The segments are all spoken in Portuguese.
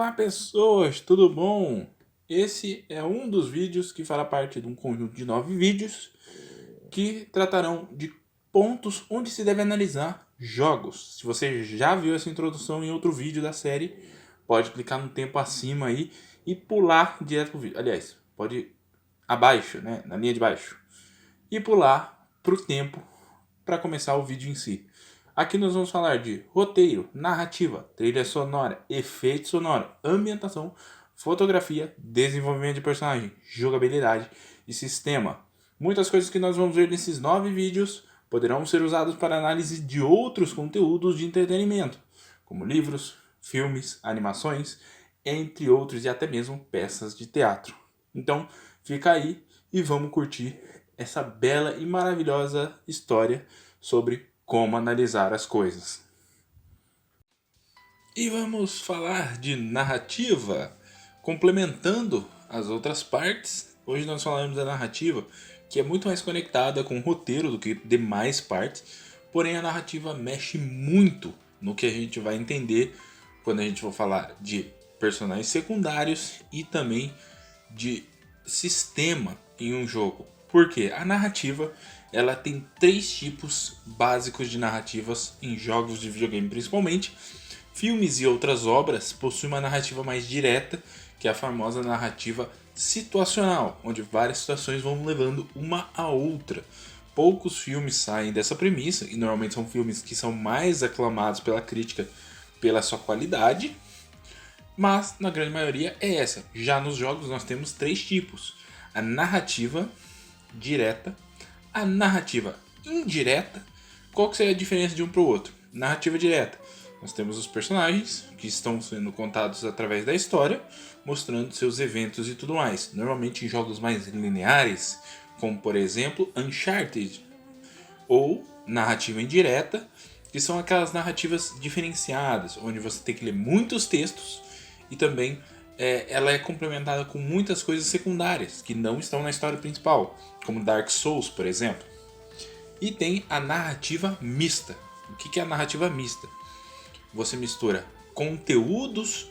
Olá pessoas, tudo bom? Esse é um dos vídeos que fará parte de um conjunto de 9 vídeos que tratarão de pontos onde se deve analisar jogos. Se você já viu essa introdução em outro vídeo da série, pode clicar no tempo acima aí e pular direto pro vídeo. Aliás, pode ir abaixo, né, na linha de baixo, e pular pro tempo para começar o vídeo em si. Aqui nós vamos falar de roteiro, narrativa, trilha sonora, efeito sonoro, ambientação, fotografia, desenvolvimento de personagem, jogabilidade e sistema. Muitas coisas que nós vamos ver nesses 9 vídeos poderão ser usados para análise de outros conteúdos de entretenimento, como livros, filmes, animações, entre outros e até mesmo peças de teatro. Então, fica aí e vamos curtir essa bela e maravilhosa história sobre como analisar as coisas. E vamos falar de narrativa, complementando as outras partes. Hoje nós falaremos da narrativa, que é muito mais conectada com o roteiro do que demais partes, porém a narrativa mexe muito no que a gente vai entender quando a gente for falar de personagens secundários e também de sistema em um jogo. Porque a narrativa, ela tem 3 tipos básicos de narrativas em jogos de videogame principalmente. Filmes e outras obras possuem uma narrativa mais direta, que é a famosa narrativa situacional, onde várias situações vão levando uma a outra. Poucos filmes saem dessa premissa, e normalmente são filmes que são mais aclamados pela crítica pela sua qualidade, mas na grande maioria é essa. Já nos jogos nós temos 3 tipos: a narrativa direta, a narrativa indireta. Qual que seria a diferença de um para o outro? Narrativa direta: nós temos os personagens que estão sendo contados através da história, mostrando seus eventos e tudo mais. Normalmente em jogos mais lineares, como por exemplo Uncharted. Ou narrativa indireta, que são aquelas narrativas diferenciadas, onde você tem que ler muitos textos e também ela é complementada com muitas coisas secundárias que não estão na história principal, como Dark Souls, por exemplo. E tem a narrativa mista. O que é a narrativa mista? Você mistura conteúdos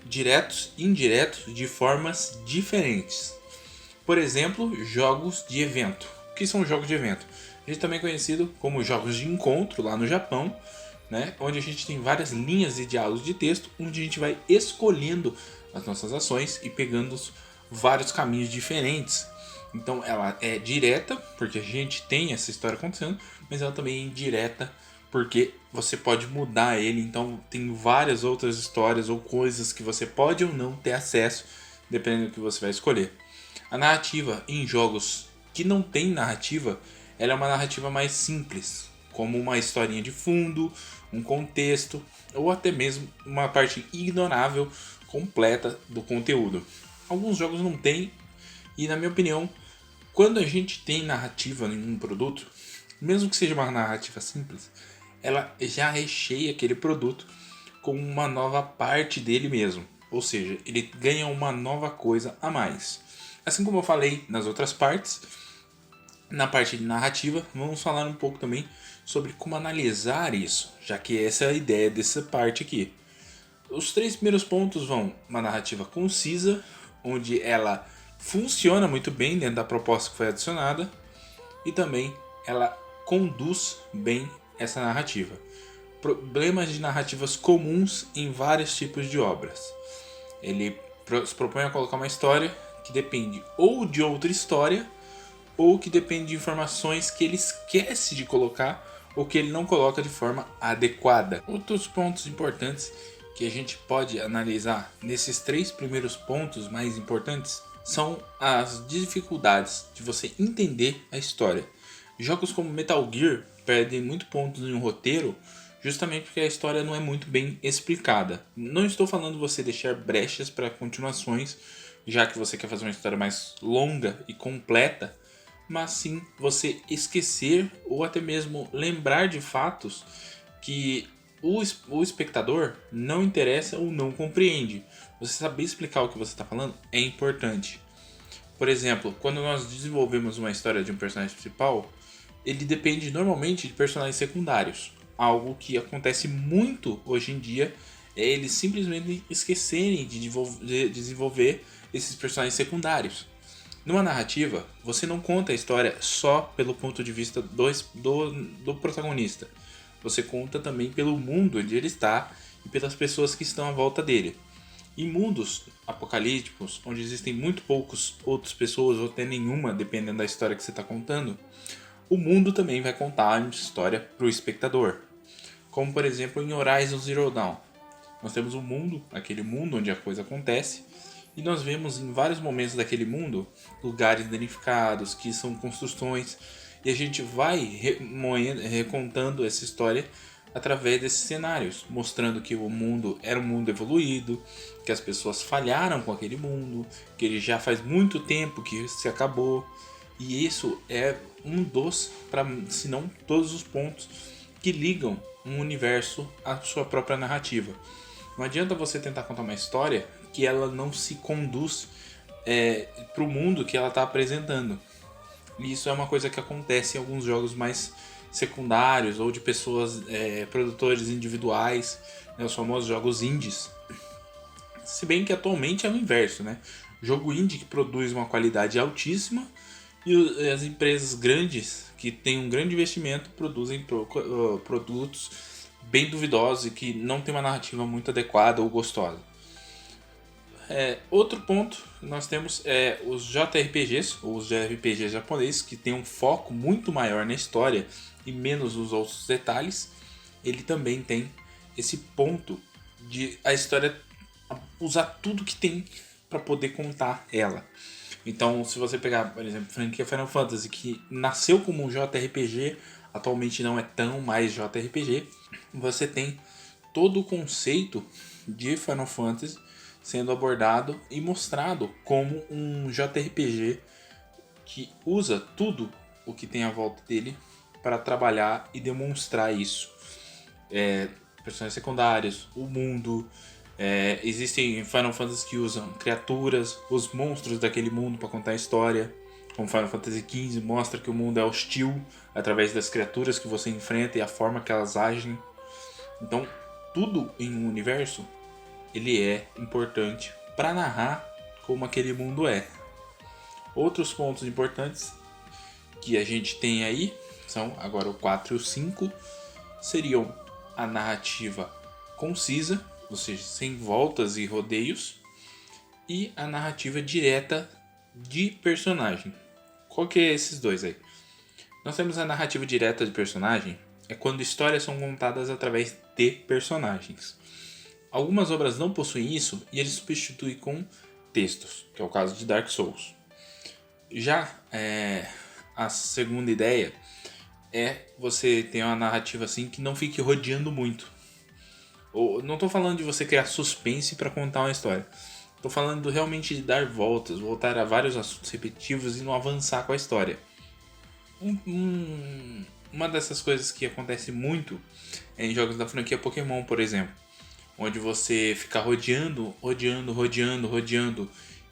diretos e indiretos de formas diferentes. Por exemplo, jogos de evento. O que são jogos de evento? A gente também é conhecido como jogos de encontro lá no Japão, né? Onde a gente tem várias linhas de diálogos de texto, onde a gente vai escolhendo as nossas ações e pegando vários caminhos diferentes. Então ela é direta, porque a gente tem essa história acontecendo, mas ela também é indireta, porque você pode mudar ele. Então tem várias outras histórias ou coisas que você pode ou não ter acesso, dependendo do que você vai escolher. A narrativa em jogos que não tem narrativa, ela é uma narrativa mais simples, como uma historinha de fundo, um contexto, ou até mesmo uma parte ignorável completa do conteúdo. Alguns jogos não tem, e na minha opinião, quando a gente tem narrativa em um produto, mesmo que seja uma narrativa simples, ela já recheia aquele produto com uma nova parte dele mesmo. Ou seja, ele ganha uma nova coisa a mais. Assim como eu falei nas outras partes, na parte de narrativa, vamos falar um pouco também sobre como analisar isso, já que essa é a ideia dessa parte aqui. Os 3 primeiros pontos vão: uma narrativa concisa, onde ela funciona muito bem dentro da proposta que foi adicionada, e também ela conduz bem essa narrativa. Problemas de narrativas comuns em vários tipos de obras. Ele se propõe a colocar uma história que depende ou de outra história, ou que depende de informações que ele esquece de colocar ou que ele não coloca de forma adequada. Outros pontos importantes que a gente pode analisar nesses 3 primeiros pontos mais importantes são as dificuldades de você entender a história. Jogos como Metal Gear perdem muito pontos em um roteiro justamente porque a história não é muito bem explicada. Não estou falando você deixar brechas para continuações, já que você quer fazer uma história mais longa e completa, mas sim você esquecer ou até mesmo lembrar de fatos que o espectador não interessa ou não compreende. Você saber explicar o que você está falando é importante. Por exemplo, quando nós desenvolvemos uma história de um personagem principal, ele depende normalmente de personagens secundários. Algo que acontece muito hoje em dia é eles simplesmente esquecerem de desenvolver esses personagens secundários. Numa narrativa, você não conta a história só pelo ponto de vista do protagonista. Você conta também pelo mundo onde ele está e pelas pessoas que estão à volta dele. Em mundos apocalípticos, onde existem muito poucos outras pessoas ou até nenhuma, dependendo da história que você está contando, o mundo também vai contar uma história para o espectador. Como por exemplo em Horizon Zero Dawn. Nós temos um mundo, aquele mundo onde a coisa acontece, e nós vemos em vários momentos daquele mundo lugares danificados, que são construções, e a gente vai recontando essa história através desses cenários, mostrando que o mundo era um mundo evoluído, que as pessoas falharam com aquele mundo, que ele já faz muito tempo que se acabou, e isso é um dos, se não todos os pontos que ligam um universo à sua própria narrativa. Não adianta você tentar contar uma história que ela não se conduz para o mundo que ela está apresentando. E isso é uma coisa que acontece em alguns jogos mais secundários ou de pessoas, produtores individuais, né, os famosos jogos indies. Se bem que atualmente é o inverso, né? Jogo indie que produz uma qualidade altíssima e as empresas grandes que têm um grande investimento produzem produtos bem duvidosos e que não tem uma narrativa muito adequada ou gostosa. Outro ponto, nós temos os JRPGs, ou os JRPGs japoneses, que tem um foco muito maior na história e menos nos outros detalhes. Ele também tem esse ponto de a história usar tudo que tem para poder contar ela. Então, se você pegar, por exemplo, franquia Final Fantasy, que nasceu como um JRPG, atualmente não é tão mais JRPG, você tem todo o conceito de Final Fantasy sendo abordado e mostrado como um JRPG que usa tudo o que tem à volta dele para trabalhar e demonstrar isso. Personagens secundários, o mundo. Existem Final Fantasy que usam criaturas, os monstros daquele mundo para contar a história. Como Final Fantasy XV mostra que o mundo é hostil através das criaturas que você enfrenta e a forma que elas agem. Então, tudo em um universo ele é importante para narrar como aquele mundo é. Outros pontos importantes que a gente tem aí são agora o 4 e o 5, seriam a narrativa concisa, ou seja, sem voltas e rodeios, e a narrativa direta de personagem. Qual que é esses dois aí? Nós temos a narrativa direta de personagem, é quando histórias são contadas através de personagens. Algumas obras não possuem isso e eles substituem com textos, que é o caso de Dark Souls. Já a segunda ideia é você ter uma narrativa assim que não fique rodeando muito. Não estou falando de você criar suspense para contar uma história. Estou falando realmente de dar voltas, voltar a vários assuntos repetitivos e não avançar com a história. Uma dessas coisas que acontece muito é em jogos da franquia Pokémon, por exemplo. Onde você fica rodeando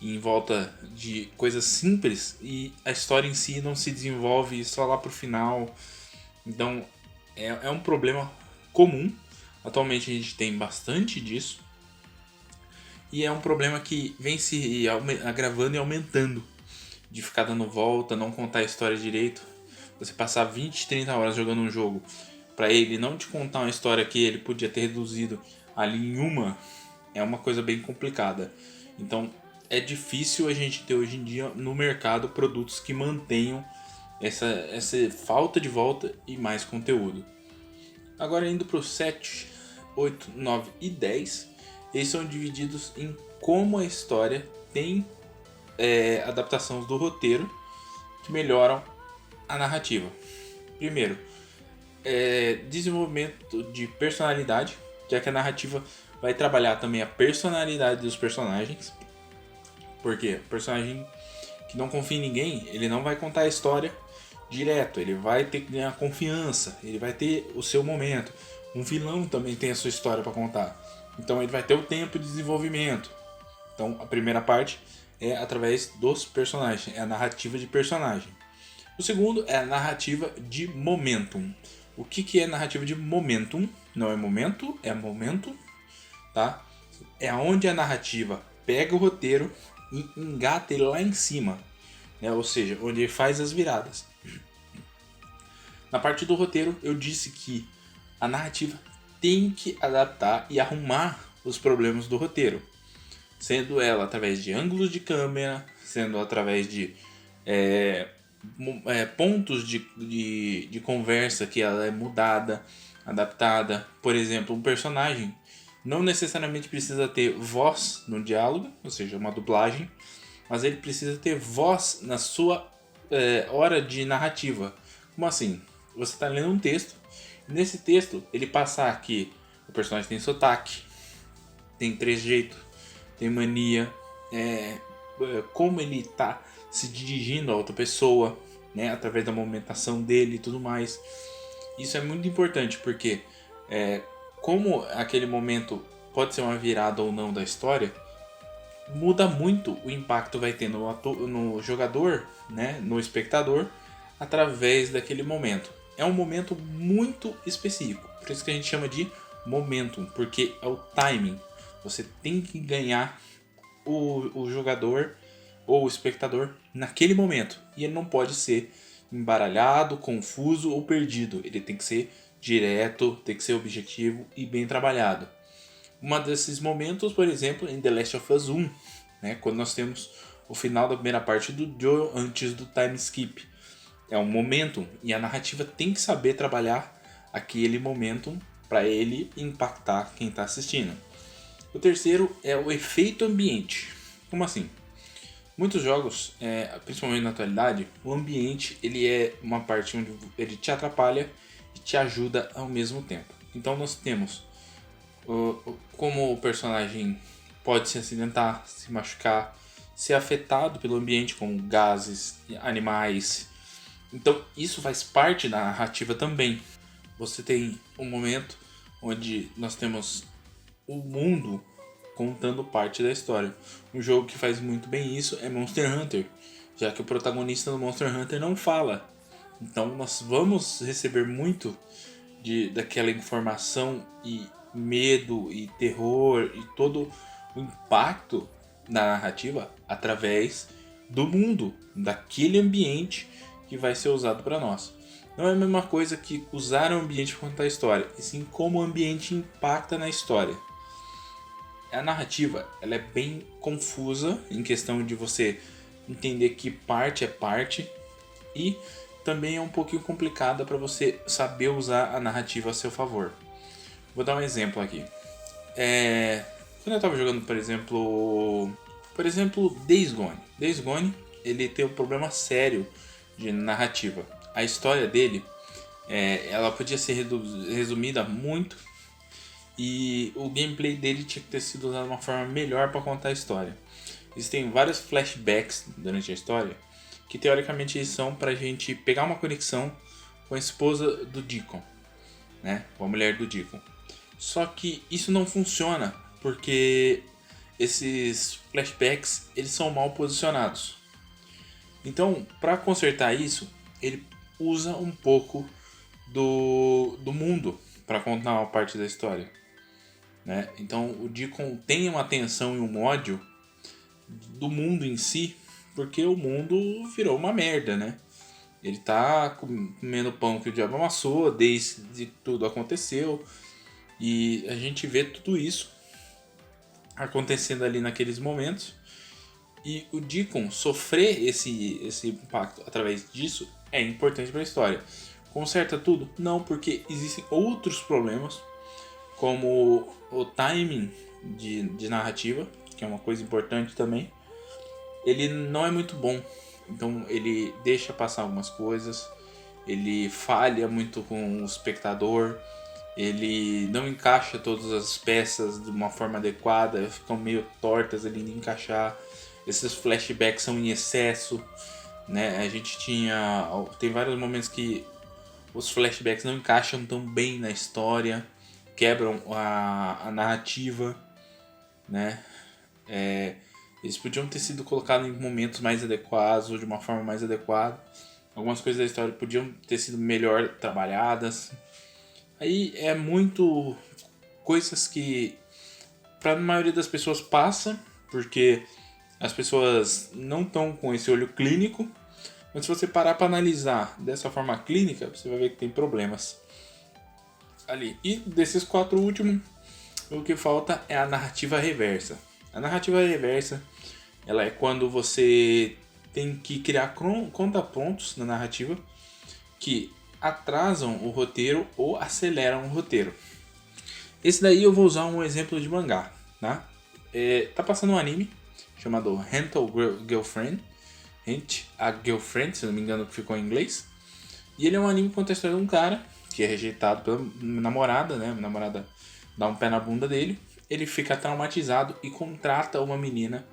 em volta de coisas simples e a história em si não se desenvolve só lá pro final. Então é um problema comum. Atualmente a gente tem bastante disso. E é um problema que vem se agravando e aumentando. De ficar dando volta, não contar a história direito. Você passar 20, 30 horas jogando um jogo para ele não te contar uma história que ele podia ter reduzido ali em é uma coisa bem complicada. Então é difícil a gente ter hoje em dia no mercado produtos que mantenham essa falta de volta e mais conteúdo. Agora indo para o 7, 8, 9 e 10, eles são divididos em como a história tem adaptações do roteiro que melhoram a narrativa. Primeiro, desenvolvimento de personalidade, já que a narrativa vai trabalhar também a personalidade dos personagens. Porque o personagem que não confia em ninguém, ele não vai contar a história direto, ele vai ter que ganhar confiança, ele vai ter o seu momento. Um vilão também tem a sua história para contar, então ele vai ter o tempo de desenvolvimento. Então a primeira parte é através dos personagens, é a narrativa de personagem. O segundo é a narrativa de momentum. O que é narrativa de momentum? Não é momento, é momento. tá? É onde a narrativa pega o roteiro e engata ele lá em cima, né? Ou seja, onde ele faz as viradas. Na parte do roteiro, eu disse que a narrativa tem que adaptar e arrumar os problemas do roteiro, sendo ela através de ângulos de câmera, sendo através de pontos de conversa que ela é mudada, adaptada. Por exemplo, um personagem não necessariamente precisa ter voz no diálogo, ou seja, uma dublagem, mas ele precisa ter voz na sua hora de narrativa. Como assim? Você está lendo um texto, e nesse texto ele passar que o personagem tem sotaque, tem trejeito, tem mania, como ele está se dirigindo a outra pessoa, né, através da movimentação dele e tudo mais. Isso é muito importante porque como aquele momento pode ser uma virada ou não da história, muda muito o impacto que vai ter no jogador, né, no espectador, através daquele momento. É um momento muito específico, por isso que a gente chama de momentum, porque é o timing. Você tem que ganhar o jogador ou o espectador naquele momento. E ele não pode ser embaralhado, confuso ou perdido. Ele tem que ser direto, tem que ser objetivo e bem trabalhado. Um desses momentos, por exemplo, em The Last of Us 1, né, quando nós temos o final da primeira parte do Joel antes do time skip. É um momentum e a narrativa tem que saber trabalhar aquele momentum para ele impactar quem está assistindo. O terceiro é o efeito ambiente. Como assim? Muitos jogos, principalmente na atualidade, o ambiente ele é uma parte onde ele te atrapalha e te ajuda ao mesmo tempo. Então nós temos como o personagem pode se acidentar, se machucar, ser afetado pelo ambiente como gases, animais. Então isso faz parte da narrativa também. Você tem um momento onde nós temos o mundo contando parte da história. Um jogo que faz muito bem isso é Monster Hunter, já que o protagonista do Monster Hunter não fala. Então nós vamos receber muito daquela informação e medo e terror e todo o impacto da narrativa através do mundo, daquele ambiente que vai ser usado para nós. Não é a mesma coisa que usar o ambiente para contar a história, e sim como o ambiente impacta na história. A narrativa ela é bem confusa em questão de você entender que parte é parte e também é um pouquinho complicada para você saber usar a narrativa a seu favor. Vou dar um exemplo aqui. Quando eu estava jogando, por exemplo, Days Gone. Days Gone ele tem um problema sério de narrativa. A história dele ela podia ser resumida muito e o gameplay dele tinha que ter sido usado de uma forma melhor para contar a história. Existem vários flashbacks durante a história que teoricamente são pra gente pegar uma conexão com a esposa do Deacon, né? Com a mulher do Deacon. Só que isso não funciona porque esses flashbacks eles são mal posicionados. Então, para consertar isso, ele usa um pouco do mundo para contar uma parte da história, né? Então, o Deacon tem uma tensão e um ódio do mundo em si, porque o mundo virou uma merda, né? Ele tá comendo pão que o diabo amassou desde que tudo aconteceu. E a gente vê tudo isso acontecendo ali naqueles momentos. E o Deacon sofrer esse impacto através disso é importante para a história. Conserta tudo? Não, porque existem outros problemas, como o timing de narrativa, que é uma coisa importante também. Ele não é muito bom, então ele deixa passar algumas coisas, ele falha muito com o espectador, ele não encaixa todas as peças de uma forma adequada, ficam meio tortas ali de encaixar. Esses flashbacks são em excesso, né? A gente tem vários momentos que os flashbacks não encaixam tão bem na história, quebram a narrativa, né? Eles podiam ter sido colocados em momentos mais adequados ou de uma forma mais adequada. Algumas coisas da história podiam ter sido melhor trabalhadas. Aí é muito coisas que Para a maioria das pessoas passa, porque as pessoas não estão com esse olho clínico, mas se você parar para analisar dessa forma clínica, você vai ver que tem problemas ali. E desses 4 últimos, o que falta é a narrativa reversa. A narrativa reversa, ela é quando você tem que criar contrapontos na narrativa que atrasam o roteiro ou aceleram o roteiro. Esse daí eu vou usar um exemplo de mangá, tá? Tá passando um anime chamado Rental Girlfriend. Hint a Girlfriend, se não me engano que ficou em inglês. E ele é um anime que conta a história de um cara que é rejeitado pela namorada, né? A namorada dá um pé na bunda dele. Ele fica traumatizado e contrata uma menina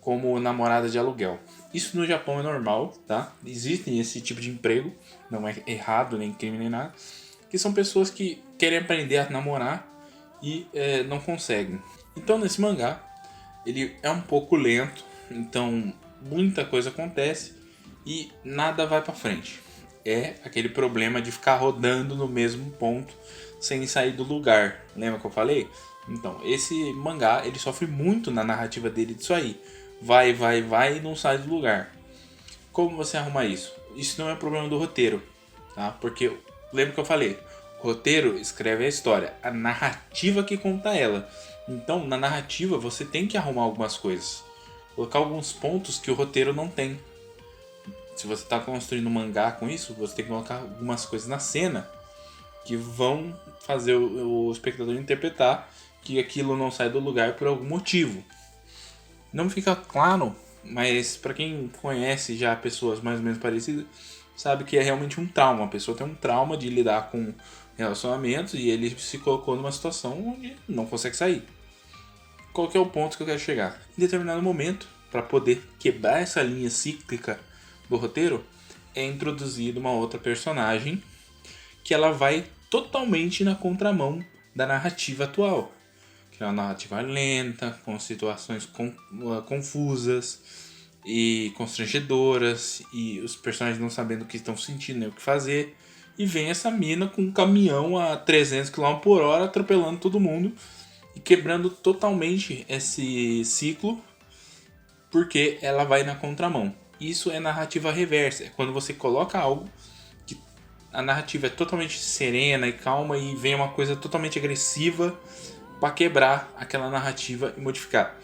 como namorada de aluguel. Isso no Japão é normal, tá? Existem esse tipo de emprego, não é errado, nem crime, nem nada. Que são pessoas que querem aprender a namorar e não conseguem. Então nesse mangá, ele é um pouco lento, então muita coisa acontece e nada vai pra frente. É aquele problema de ficar rodando no mesmo ponto sem sair do lugar. Lembra que eu falei? Então, esse mangá, ele sofre muito na narrativa dele disso aí. Vai e não sai do lugar. Como você arruma isso? Isso não é problema do roteiro, tá? Porque, lembra que eu falei? O roteiro escreve a história, a narrativa que conta ela. Então, na narrativa, você tem que arrumar algumas coisas. Colocar alguns pontos que o roteiro não tem. Se você está construindo um mangá com isso, você tem que colocar algumas coisas na cena que vão fazer o espectador interpretar que aquilo não sai do lugar por algum motivo. Não fica claro, mas para quem conhece já pessoas mais ou menos parecidas, sabe que é realmente um trauma. A pessoa tem um trauma de lidar com relacionamentos e ele se colocou numa situação onde não consegue sair. Qual que é o ponto que eu quero chegar? Em determinado momento, para poder quebrar essa linha cíclica do roteiro, é introduzida uma outra personagem que ela vai totalmente na contramão da narrativa atual. Que é uma narrativa lenta, com situações confusas e constrangedoras, e os personagens não sabendo o que estão sentindo nem o que fazer. E vem essa mina com um caminhão a 300 km por hora atropelando todo mundo e quebrando totalmente esse ciclo, porque ela vai na contramão. Isso é narrativa reversa, é quando você coloca algo que a narrativa é totalmente serena e calma e vem uma coisa totalmente agressiva para quebrar aquela narrativa e modificar.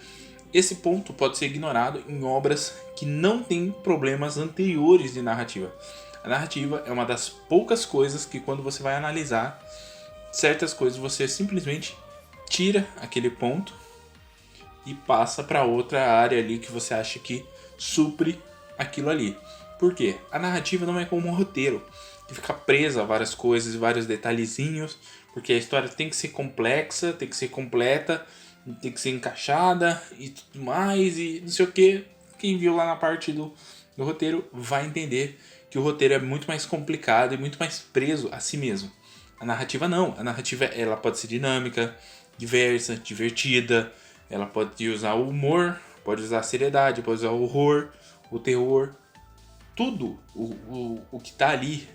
Esse ponto pode ser ignorado em obras que não têm problemas anteriores de narrativa. A narrativa é uma das poucas coisas que, quando você vai analisar certas coisas, você simplesmente tira aquele ponto e passa para outra área ali que você acha que supre aquilo ali. Por quê? A narrativa não é como um roteiro, que fica presa a várias coisas e vários detalhezinhos, porque a história tem que ser complexa, tem que ser completa, tem que ser encaixada e tudo mais, e não sei o que. Quem viu lá na parte do roteiro vai entender que o roteiro é muito mais complicado e muito mais preso a si mesmo. A narrativa não. A narrativa ela pode ser dinâmica, diversa, divertida, ela pode usar o humor, pode usar a seriedade, pode usar o horror, o terror, tudo o que está ali.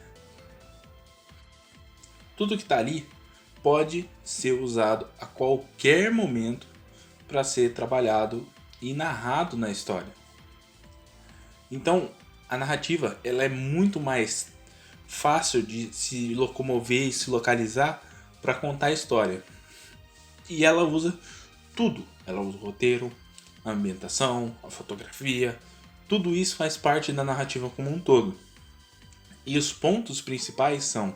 Tudo que está ali pode ser usado a qualquer momento para ser trabalhado e narrado na história. Então, a narrativa ela é muito mais fácil de se locomover e se localizar para contar a história. E ela usa tudo. Ela usa o roteiro, a ambientação, a fotografia. Tudo isso faz parte da narrativa como um todo. E os pontos principais são: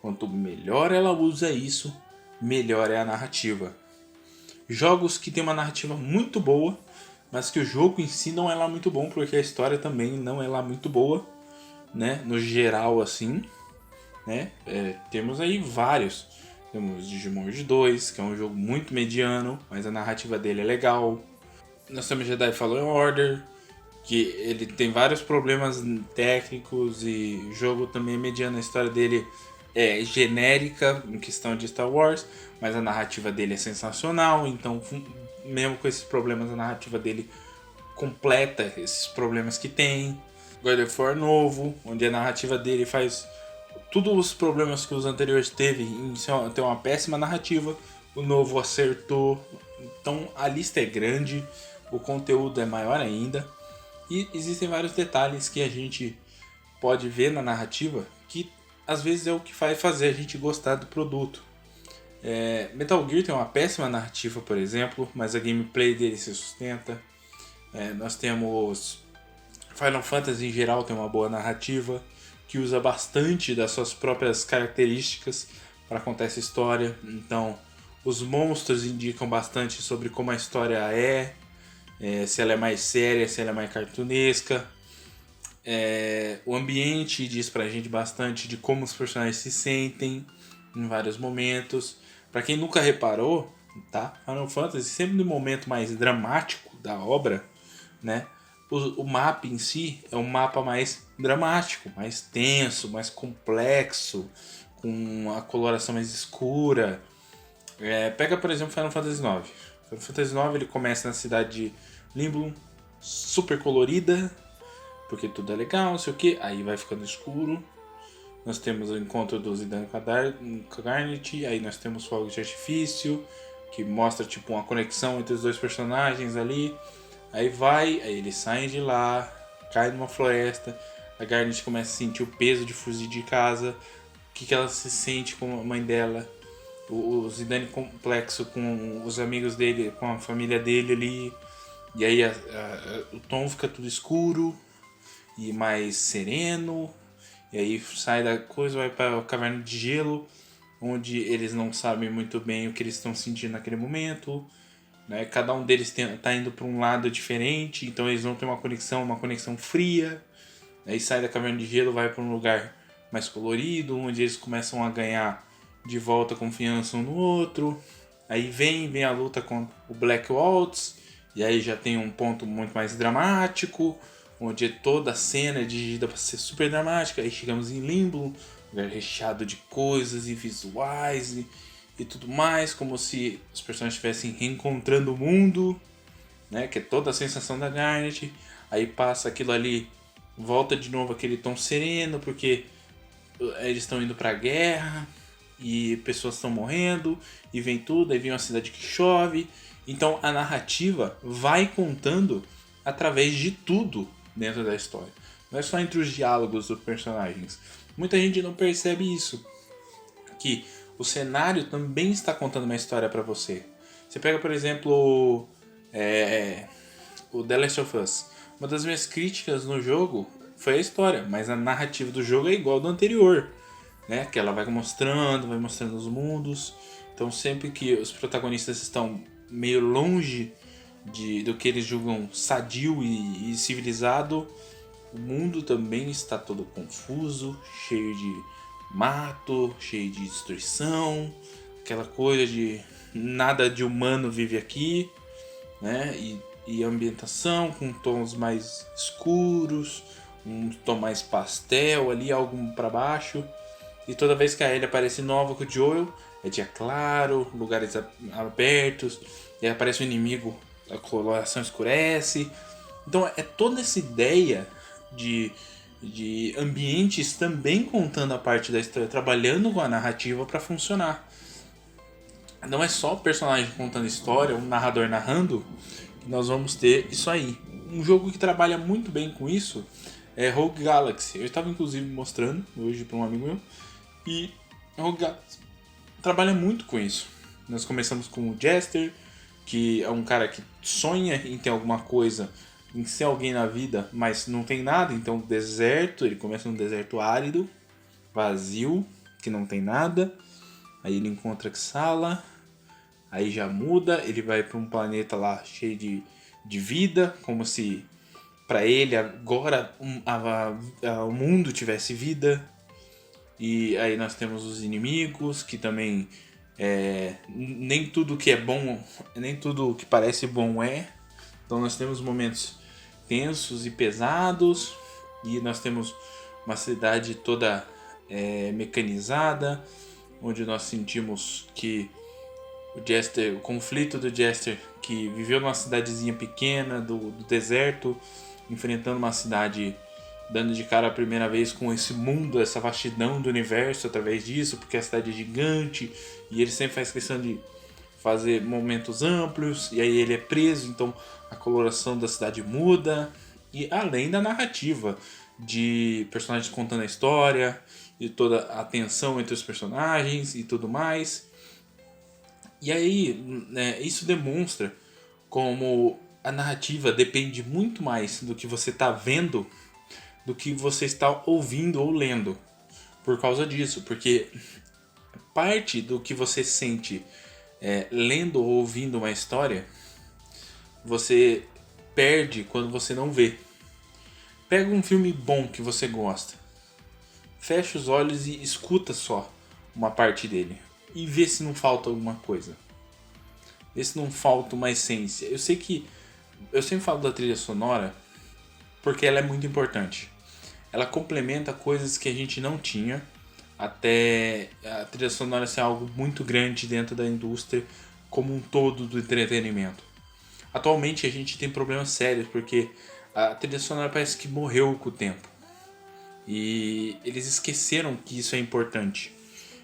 quanto melhor ela usa isso, melhor é a narrativa. Jogos que tem uma narrativa muito boa, mas que o jogo em si não é lá muito bom, porque a história também não é lá muito boa, né? No geral, assim, né? Temos aí vários. Temos Digimon 2, que é um jogo muito mediano, mas a narrativa dele é legal. Nós temos Jedi Fallen Order, que ele tem vários problemas técnicos e o jogo também é mediano, a história dele é genérica em questão de Star Wars, mas a narrativa dele é sensacional, então mesmo com esses problemas a narrativa dele completa esses problemas que tem. God of War novo, onde a narrativa dele faz todos os problemas que os anteriores teve em ter uma péssima narrativa, o novo acertou. Então a lista é grande, o conteúdo é maior ainda e existem vários detalhes que a gente pode ver na narrativa que às vezes é o que vai fazer a gente gostar do produto. Metal Gear tem uma péssima narrativa, por exemplo, mas a gameplay dele se sustenta. Nós temos Final Fantasy em geral tem uma boa narrativa que usa bastante das suas próprias características para contar essa história. Então, os monstros indicam bastante sobre como a história se ela é mais séria, se ela é mais cartunesca. O ambiente diz pra gente bastante de como os personagens se sentem em vários momentos. Pra quem nunca reparou, tá? Final Fantasy sempre no momento mais dramático da obra, né? O mapa em si é um mapa mais dramático, mais tenso, mais complexo, com a coloração mais escura. Pega, por exemplo, Final Fantasy IX. Final Fantasy IX ele começa na cidade de Limblum, super colorida, porque tudo é legal, não sei o que. Aí vai ficando escuro. Nós temos o encontro do Zidane com a Garnet. Aí nós temos fogos de artifício, que mostra tipo uma conexão entre os dois personagens ali. Aí eles saem de lá, caem numa floresta. A Garnet começa a sentir o peso de fugir de casa. O que ela se sente com a mãe dela. O Zidane complexo com os amigos dele, com a família dele ali. E aí o tom fica tudo escuro e mais sereno. E aí sai da coisa, vai para a caverna de gelo, onde eles não sabem muito bem o que eles estão sentindo naquele momento. Né? Cada um deles tá indo para um lado diferente, então eles vão ter uma conexão fria. Aí sai da caverna de gelo, vai para um lugar mais colorido, onde eles começam a ganhar de volta confiança um no outro. Aí vem a luta com o Black Waltz, e aí já tem um ponto muito mais dramático, onde toda a cena é dirigida para ser super dramática. Aí chegamos em Limbo, lugar recheado de coisas e visuais e tudo mais, como se os personagens estivessem reencontrando o mundo, né? Que é toda a sensação da Garnet. Aí passa aquilo ali, volta de novo aquele tom sereno, porque eles estão indo pra guerra e pessoas estão morrendo e vem tudo, aí vem uma cidade que chove. Então a narrativa vai contando através de tudo dentro da história. Não é só entre os diálogos dos personagens. Muita gente não percebe isso, que o cenário também está contando uma história para você. Você pega, por exemplo, o The Last of Us. Uma das minhas críticas no jogo foi a história, mas a narrativa do jogo é igual ao do anterior, né? Que ela vai mostrando os mundos. Então sempre que os protagonistas estão meio longe do que eles julgam sadio e civilizado, o mundo também está todo confuso, cheio de mato, cheio de destruição, aquela coisa de nada de humano vive aqui, né? E ambientação com tons mais escuros, um tom mais pastel ali, algo para baixo. E toda vez que a Ellie aparece nova com o Joel, é dia claro, lugares abertos, e aí aparece o inimigo, a coloração escurece. Então é toda essa ideia de ambientes também contando a parte da história, trabalhando com a narrativa para funcionar. Não é só o personagem contando história, um narrador narrando, que nós vamos ter isso aí. Um jogo que trabalha muito bem com isso é Rogue Galaxy. Eu estava inclusive mostrando hoje para um amigo meu. E Rogue Galaxy trabalha muito com isso. Nós começamos com o Jester, que é um cara que sonha em ter alguma coisa, em ser alguém na vida, mas não tem nada. Então deserto, ele começa num deserto árido, vazio, que não tem nada. Aí ele encontra Xala, aí já muda, ele vai para um planeta lá cheio de vida, como se para ele agora o mundo tivesse vida. E aí nós temos os inimigos, que também nem tudo que é bom, nem tudo que parece bom é. Então nós temos momentos tensos e pesados, e nós temos uma cidade toda mecanizada, onde nós sentimos que o conflito do Jester, que viveu numa cidadezinha pequena do deserto, enfrentando uma cidade, dando de cara a primeira vez com esse mundo, essa vastidão do universo através disso, porque a cidade é gigante, e ele sempre faz questão de fazer momentos amplos, e aí ele é preso, então a coloração da cidade muda, e além da narrativa de personagens contando a história, e toda a tensão entre os personagens e tudo mais. E aí, né, isso demonstra como a narrativa depende muito mais do que você está vendo do que você está ouvindo ou lendo. Por causa disso, porque parte do que você sente lendo ou ouvindo uma história, você perde quando você não vê. Pega um filme bom que você gosta, fecha os olhos e escuta só uma parte dele e vê se não falta alguma coisa. Vê se não falta uma essência. Eu sei que eu sempre falo da trilha sonora porque ela é muito importante. Ela complementa coisas que a gente não tinha, até a trilha sonora ser algo muito grande dentro da indústria como um todo do entretenimento. Atualmente a gente tem problemas sérios porque a trilha sonora parece que morreu com o tempo. E eles esqueceram que isso é importante.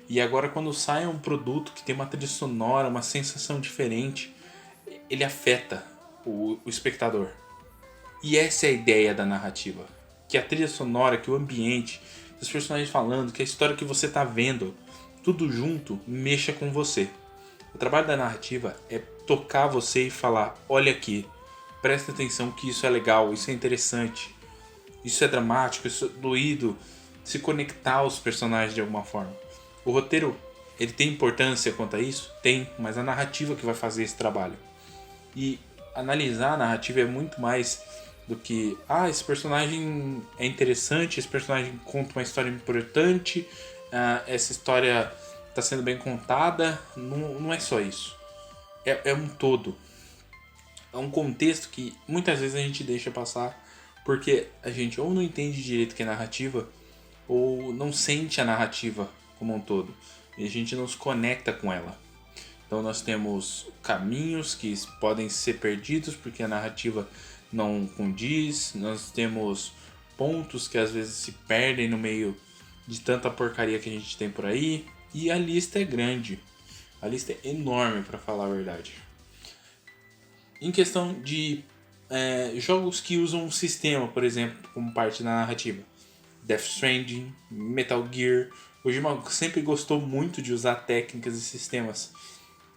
E agora quando sai um produto que tem uma trilha sonora, uma sensação diferente, ele afeta o espectador. E essa é a ideia da narrativa. Que a trilha sonora, que o ambiente, os personagens falando, que a história que você está vendo, tudo junto, mexa com você. O trabalho da narrativa é tocar você e falar, olha aqui, presta atenção que isso é legal, isso é interessante, isso é dramático, isso é doído, se conectar aos personagens de alguma forma. O roteiro, ele tem importância quanto a isso? Tem, mas a narrativa que vai fazer esse trabalho. E analisar a narrativa é muito mais do que esse personagem é interessante, esse personagem conta uma história importante, essa história está sendo bem contada. Não é só isso. É um todo. É um contexto que muitas vezes a gente deixa passar porque a gente ou não entende direito o que é narrativa ou não sente a narrativa como um todo e a gente não se conecta com ela. Então nós temos caminhos que podem ser perdidos porque a narrativa não condiz, nós temos pontos que às vezes se perdem no meio de tanta porcaria que a gente tem por aí, e a lista é grande, a lista é enorme para falar a verdade. Em questão de jogos que usam um sistema, por exemplo, como parte da narrativa, Death Stranding, Metal Gear, o Kojima sempre gostou muito de usar técnicas e sistemas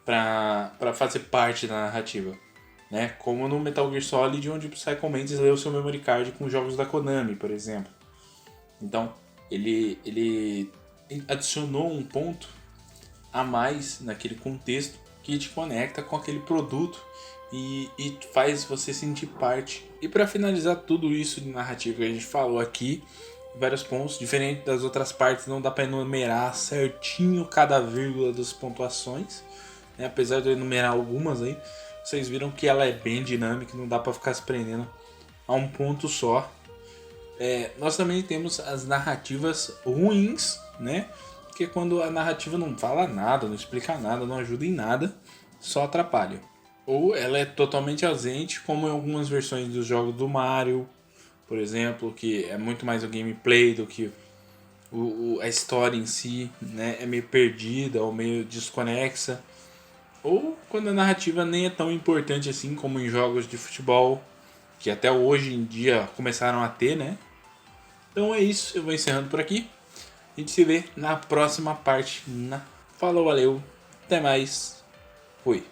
para fazer parte da narrativa, né? Como no Metal Gear Solid, onde o Psycho Mantis lê o seu memory card com jogos da Konami, por exemplo. Então, ele adicionou um ponto a mais naquele contexto que te conecta com aquele produto e faz você sentir parte. E para finalizar tudo isso de narrativa que a gente falou aqui, vários pontos, diferente das outras partes, não dá para enumerar certinho cada vírgula das pontuações, né? Apesar de eu enumerar algumas aí, vocês viram que ela é bem dinâmica, não dá para ficar se prendendo a um ponto só. Nós também temos as narrativas ruins, né? Que é quando a narrativa não fala nada, não explica nada, não ajuda em nada, só atrapalha. Ou ela é totalmente ausente, como em algumas versões dos jogos do Mario, por exemplo, que é muito mais o gameplay do que a história em si, né? É meio perdida ou meio desconexa. Ou quando a narrativa nem é tão importante assim como em jogos de futebol, que até hoje em dia começaram a ter, né? Então é isso, eu vou encerrando por aqui. A gente se vê na próxima parte. Falou, valeu, até mais, fui.